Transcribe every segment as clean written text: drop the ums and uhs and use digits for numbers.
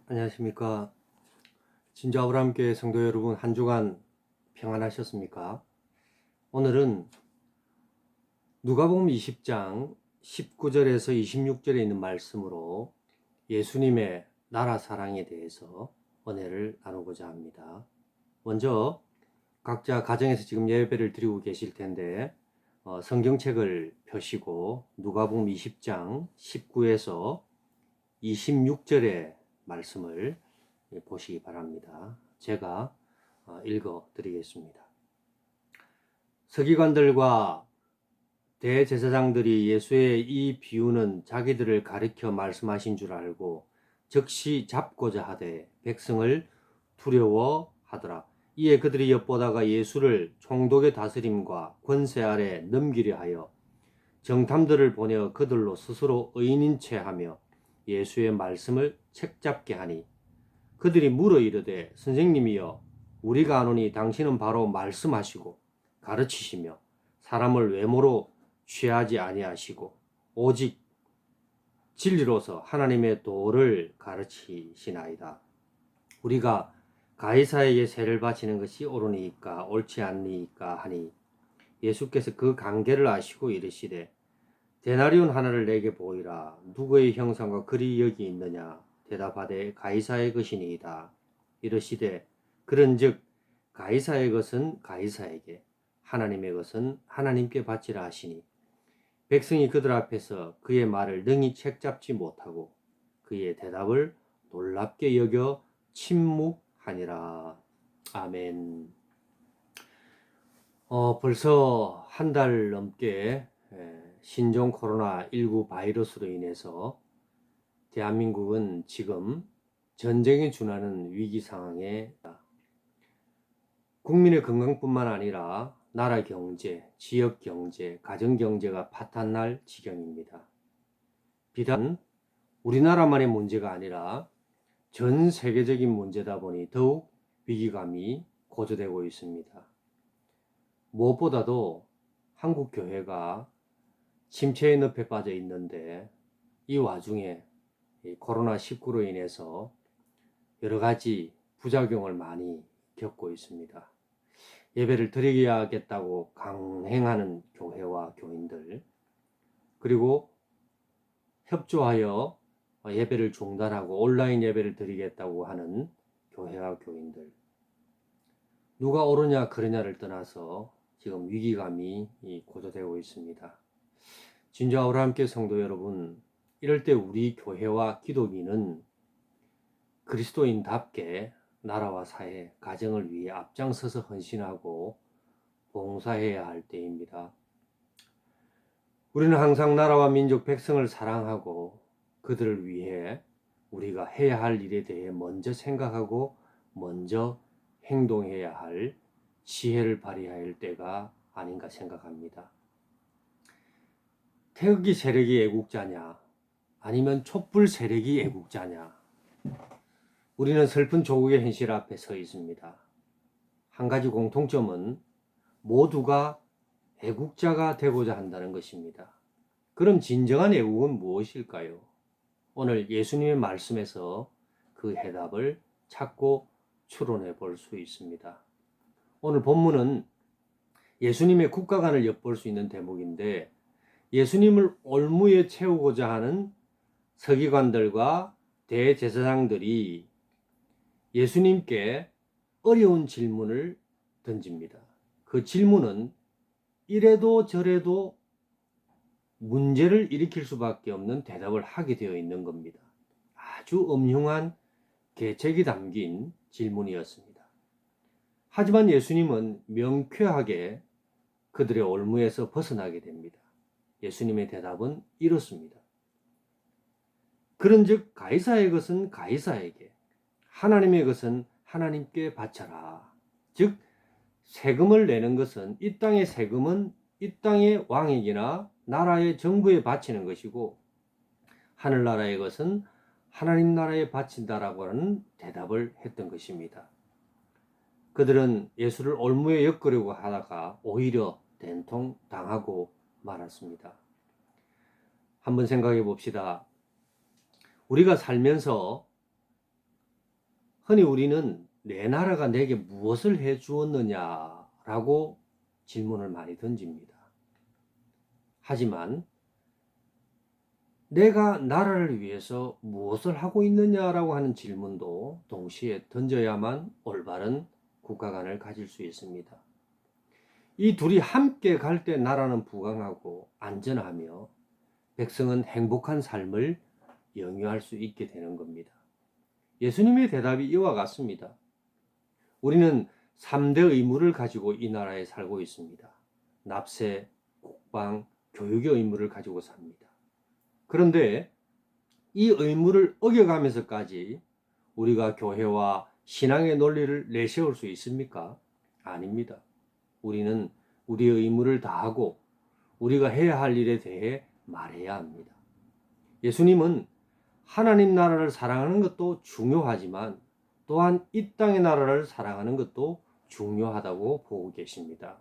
안녕하십니까. 진주 아브라함교회 성도 여러분, 한 주간 평안하셨습니까? 오늘은 누가복음 20장 19절에서 26절에 있는 말씀으로 예수님의 나라 사랑에 대해서 은혜를 나누고자 합니다. 먼저 각자 가정에서 지금 예배를 드리고 계실 텐데 성경책을 펴시고 누가복음 20장 19에서 26절의 말씀을 보시기 바랍니다. 제가 읽어 드리겠습니다. 서기관들과 대제사장들이 예수의 이 비유는 자기들을 가리켜 말씀하신 줄 알고 즉시 잡고자 하되 백성을 두려워하더라. 이에 그들이 엿보다가 예수를 총독의 다스림과 권세 아래 넘기려 하여 정탐들을 보내어 그들로 스스로 의인인 채 하며 예수의 말씀을 책잡게 하니 그들이 물어 이르되 선생님이여 우리가 아노니 당신은 바로 말씀하시고 가르치시며 사람을 외모로 취하지 아니하시고 오직 진리로서 하나님의 도를 가르치시나이다. 우리가 가이사에게 세를 바치는 것이 옳으니까 옳지 않으니까 하니 예수께서 그 관계를 아시고 이르시되 데나리온 하나를 내게 보이라. 누구의 형상과 글이 여기 있느냐? 대답하되 가이사의 것이니이다. 이르시되 그런즉 가이사의 것은 가이사에게 하나님의 것은 하나님께 바치라 하시니 백성이 그들 앞에서 그의 말을 능히 책잡지 못하고 그의 대답을 놀랍게 여겨 침묵하니라. 아멘. 벌써 한 달 넘게 신종 코로나19 바이러스로 인해서 대한민국은 지금 전쟁에 준하는 위기 상황에 국민의 건강뿐만 아니라 나라 경제, 지역 경제, 가정 경제가 파탄날 지경입니다. 비단 우리나라만의 문제가 아니라 전 세계적인 문제다 보니 더욱 위기감이 고조되고 있습니다. 무엇보다도 한국 교회가 침체의 늪에 빠져 있는데 이 와중에 코로나19로 인해서 여러 가지 부작용을 많이 겪고 있습니다. 예배를 드리야겠다고 강행하는 교회와 교인들, 그리고 협조하여 예배를 중단하고 온라인 예배를 드리겠다고 하는 교회와 교인들, 누가 옳으냐 그르냐를 떠나서 지금 위기감이 고조되고 있습니다. 진주 아브라함교회 성도 여러분, 이럴 때 우리 교회와 기독인은 그리스도인답게 나라와 사회, 가정을 위해 앞장서서 헌신하고 봉사해야 할 때입니다. 우리는 항상 나라와 민족, 백성을 사랑하고 그들을 위해 우리가 해야 할 일에 대해 먼저 생각하고 먼저 행동해야 할 지혜를 발휘해야 할 때가 아닌가 생각합니다. 태극기 세력이 애국자냐 아니면 촛불 세력이 애국자냐, 우리는 슬픈 조국의 현실 앞에 서 있습니다. 한 가지 공통점은 모두가 애국자가 되고자 한다는 것입니다. 그럼 진정한 애국은 무엇일까요? 오늘 예수님의 말씀에서 그 해답을 찾고 추론해 볼 수 있습니다. 오늘 본문은 예수님의 국가관을 엿볼 수 있는 대목인데, 예수님을 올무에 채우고자 하는 서기관들과 대제사장들이 예수님께 어려운 질문을 던집니다. 그 질문은 이래도 저래도 문제를 일으킬 수밖에 없는 대답을 하게 되어 있는 겁니다. 아주 엄흉한 계책이 담긴 질문이었습니다. 하지만 예수님은 명쾌하게 그들의 올무에서 벗어나게 됩니다. 예수님의 대답은 이렇습니다. 그런즉 가이사의 것은 가이사에게, 하나님의 것은 하나님께 바쳐라. 즉 세금을 내는 것은, 이 땅의 세금은 이 땅의 왕에게나 나라의 정부에 바치는 것이고 하늘나라의 것은 하나님 나라에 바친다라고 하는 대답을 했던 것입니다. 그들은 예수를 올무에 엮으려고 하다가 오히려 된통 당하고 말았습니다. 한번 생각해 봅시다. 우리가 살면서 흔히 우리는 내 나라가 내게 무엇을 해 주었느냐라고 질문을 많이 던집니다. 하지만 내가 나라를 위해서 무엇을 하고 있느냐라고 하는 질문도 동시에 던져야만 올바른 국가관을 가질 수 있습니다. 이 둘이 함께 갈 때 나라는 부강하고 안전하며 백성은 행복한 삶을 영위할 수 있게 되는 겁니다. 예수님의 대답이 이와 같습니다. 우리는 3대 의무를 가지고 이 나라에 살고 있습니다. 납세, 국방, 교육의 의무를 가지고 삽니다. 그런데 이 의무를 어겨가면서까지 우리가 교회와 신앙의 논리를 내세울 수 있습니까? 아닙니다. 우리는 우리의 의무를 다하고 우리가 해야 할 일에 대해 말해야 합니다. 예수님은 하나님 나라를 사랑하는 것도 중요하지만 또한 이 땅의 나라를 사랑하는 것도 중요하다고 보고 계십니다.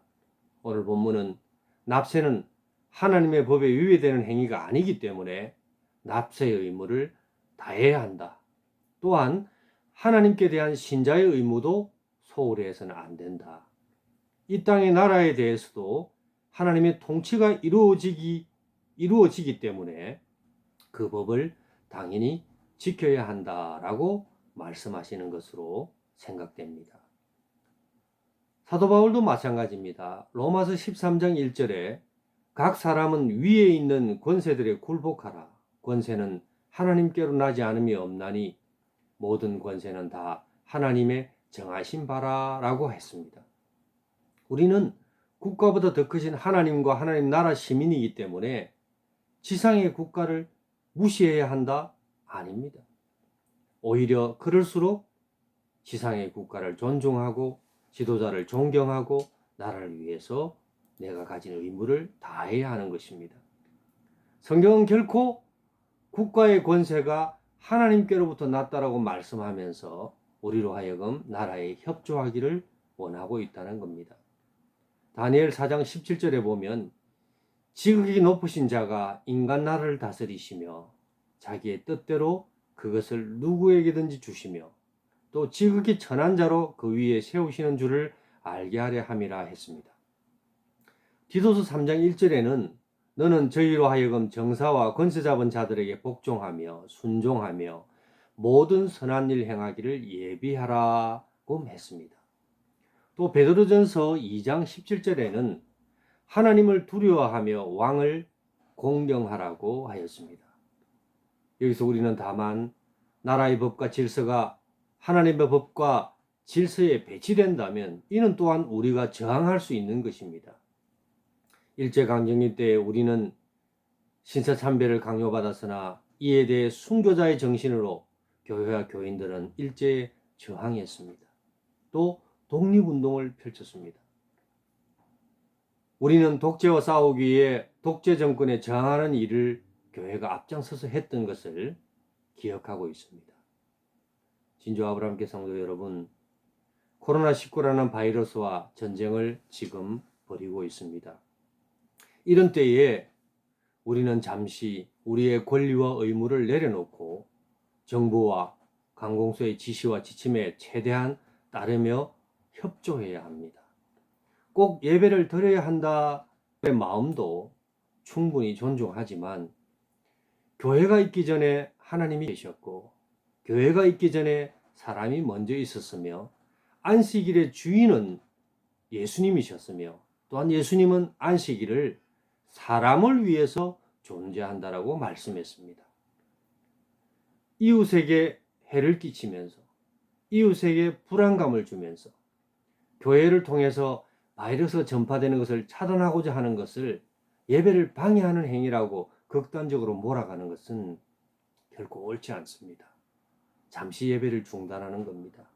오늘 본문은 납세는 하나님의 법에 위배되는 행위가 아니기 때문에 납세의 의무를 다해야 한다. 또한 하나님께 대한 신자의 의무도 소홀히 해서는 안 된다. 이 땅의 나라에 대해서도 하나님의 통치가 이루어지기 때문에 그 법을 당연히 지켜야 한다라고 말씀하시는 것으로 생각됩니다. 사도 바울도 마찬가지입니다. 로마서 13장 1절에 각 사람은 위에 있는 권세들에 굴복하라. 권세는 하나님께로 나지 않음이 없나니 모든 권세는 다 하나님의 정하신 바라라고 했습니다. 우리는 국가보다 더 크신 하나님과 하나님 나라 시민이기 때문에 지상의 국가를 무시해야 한다? 아닙니다. 오히려 그럴수록 지상의 국가를 존중하고 지도자를 존경하고 나라를 위해서 내가 가진 의무를 다해야 하는 것입니다. 성경은 결코 국가의 권세가 하나님께로부터 났다라고 말씀하면서 우리로 하여금 나라에 협조하기를 원하고 있다는 겁니다. 다니엘 4장 17절에 보면 지극히 높으신 자가 인간 나라를 다스리시며 자기의 뜻대로 그것을 누구에게든지 주시며 또 지극히 천한 자로 그 위에 세우시는 줄을 알게 하려 함이라 했습니다. 디도서 3장 1절에는 너는 저희로 하여금 정사와 권세 잡은 자들에게 복종하며 순종하며 모든 선한 일 행하기를 예비하라고 했습니다. 또 베드로전서 2장 17절에는 하나님을 두려워하며 왕을 공경하라고 하였습니다. 여기서 우리는 다만 나라의 법과 질서가 하나님의 법과 질서에 배치된다면 이는 또한 우리가 저항할 수 있는 것입니다. 일제강점기 때 우리는 신사참배를 강요받았으나 이에 대해 순교자의 정신으로 교회와 교인들은 일제에 저항했습니다. 또 독립운동을 펼쳤습니다. 우리는 독재와 싸우기 위해 독재 정권에 저항하는 일을 교회가 앞장서서 했던 것을 기억하고 있습니다. 진주 아브라함께 성도 여러분, 코로나19라는 바이러스와 전쟁을 지금 벌이고 있습니다. 이런 때에 우리는 잠시 우리의 권리와 의무를 내려놓고 정부와 관공서의 지시와 지침에 최대한 따르며 협조해야 합니다. 꼭 예배를 드려야 한다의 마음도 충분히 존중하지만 교회가 있기 전에 하나님이 계셨고 교회가 있기 전에 사람이 먼저 있었으며 안식일의 주인은 예수님이셨으며 또한 예수님은 안식일을 사람을 위해서 존재한다라고 말씀했습니다. 이웃에게 해를 끼치면서 이웃에게 불안감을 주면서 교회를 통해서 바이러스가 전파되는 것을 차단하고자 하는 것을 예배를 방해하는 행위라고 극단적으로 몰아가는 것은 결코 옳지 않습니다. 잠시 예배를 중단하는 겁니다.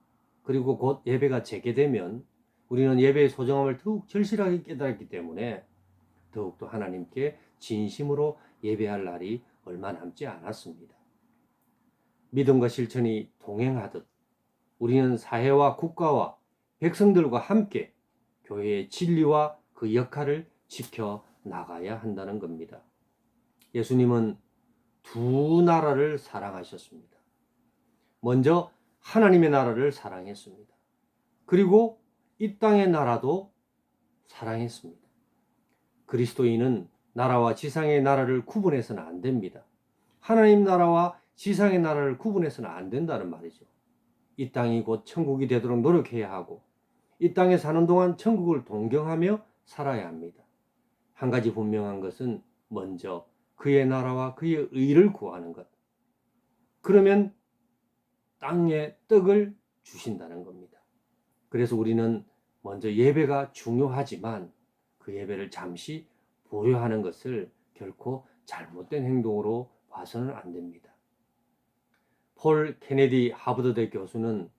그리고 곧 예배가 재개되면 우리는 예배의 소중함을 더욱 절실하게 깨달았기 때문에 더욱더 하나님께 진심으로 예배할 날이 얼마 남지 않았습니다. 믿음과 실천이 동행하듯 우리는 사회와 국가와 백성들과 함께 교회의 진리와 그 역할을 지켜 나가야 한다는 겁니다. 예수님은 두 나라를 사랑하셨습니다. 먼저 하나님의 나라를 사랑했습니다. 그리고 이 땅의 나라도 사랑했습니다. 그리스도인은 나라와 지상의 나라를 구분해서는 안 됩니다. 하나님 나라와 지상의 나라를 구분해서는 안 된다는 말이죠. 이 땅이 곧 천국이 되도록 노력해야 하고 이 땅에 사는 동안 천국을 동경하며 살아야 합니다. 한 가지 분명한 것은 먼저 그의 나라와 그의 의를 구하는 것. 그러면 땅에 떡을 주신다는 겁니다. 그래서 우리는 먼저 예배가 중요하지만 그 예배를 잠시 보류하는 것을 결코 잘못된 행동으로 봐서는 안 됩니다. 폴 케네디 하버드대 교수는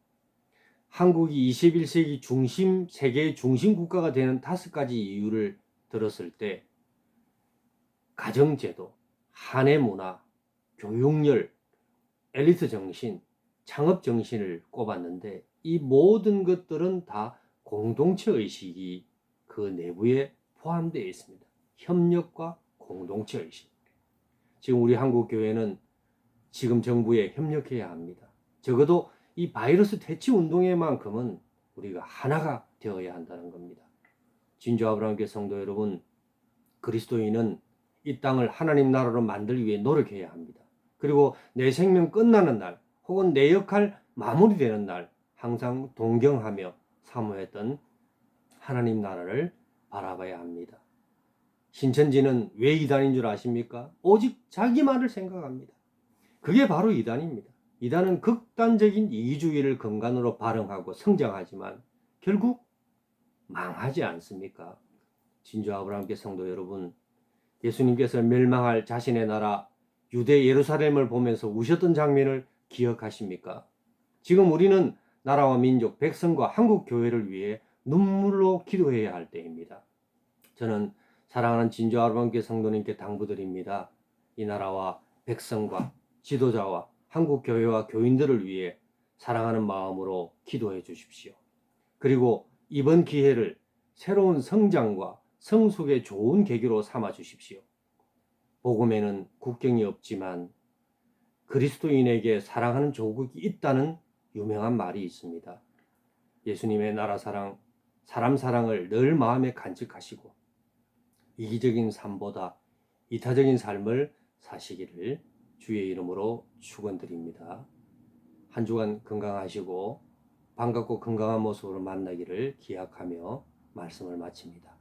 한국이 21세기 세계의 중심 국가가 되는 5가지 이유를 들었을 때 가정제도, 한해 문화, 교육열, 엘리트 정신, 창업 정신을 꼽았는데 이 모든 것들은 다 공동체 의식이 그 내부에 포함되어 있습니다. 협력과 공동체 의식. 지금 우리 한국 교회는 지금 정부에 협력해야 합니다. 적어도 이 바이러스 퇴치 운동에만큼은 우리가 하나가 되어야 한다는 겁니다. 진주 아브라함교회 성도 여러분, 그리스도인은 이 땅을 하나님 나라로 만들기 위해 노력해야 합니다. 그리고 내 생명 끝나는 날 혹은 내 역할 마무리되는 날 항상 동경하며 사모했던 하나님 나라를 바라봐야 합니다. 신천지는 왜 이단인 줄 아십니까? 오직 자기만을 생각합니다. 그게 바로 이단입니다. 이단은 극단적인 이기주의를 근간으로 발흥하고 성장하지만 결국 망하지 않습니까? 진주 아브라함교회 성도 여러분, 예수님께서 멸망할 자신의 나라 유대 예루살렘을 보면서 우셨던 장면을 기억하십니까? 지금 우리는 나라와 민족, 백성과 한국 교회를 위해 눈물로 기도해야 할 때입니다. 저는 사랑하는 진주 아브라함교회 성도님께 당부드립니다. 이 나라와 백성과 지도자와 한국 교회와 교인들을 위해 사랑하는 마음으로 기도해 주십시오. 그리고 이번 기회를 새로운 성장과 성숙의 좋은 계기로 삼아 주십시오. 복음에는 국경이 없지만 그리스도인에게 사랑하는 조국이 있다는 유명한 말이 있습니다. 예수님의 나라 사랑, 사람 사랑을 늘 마음에 간직하시고 이기적인 삶보다 이타적인 삶을 사시기를 주의 이름으로 축원드립니다. 한 주간 건강하시고 반갑고 건강한 모습으로 만나기를 기약하며 말씀을 마칩니다.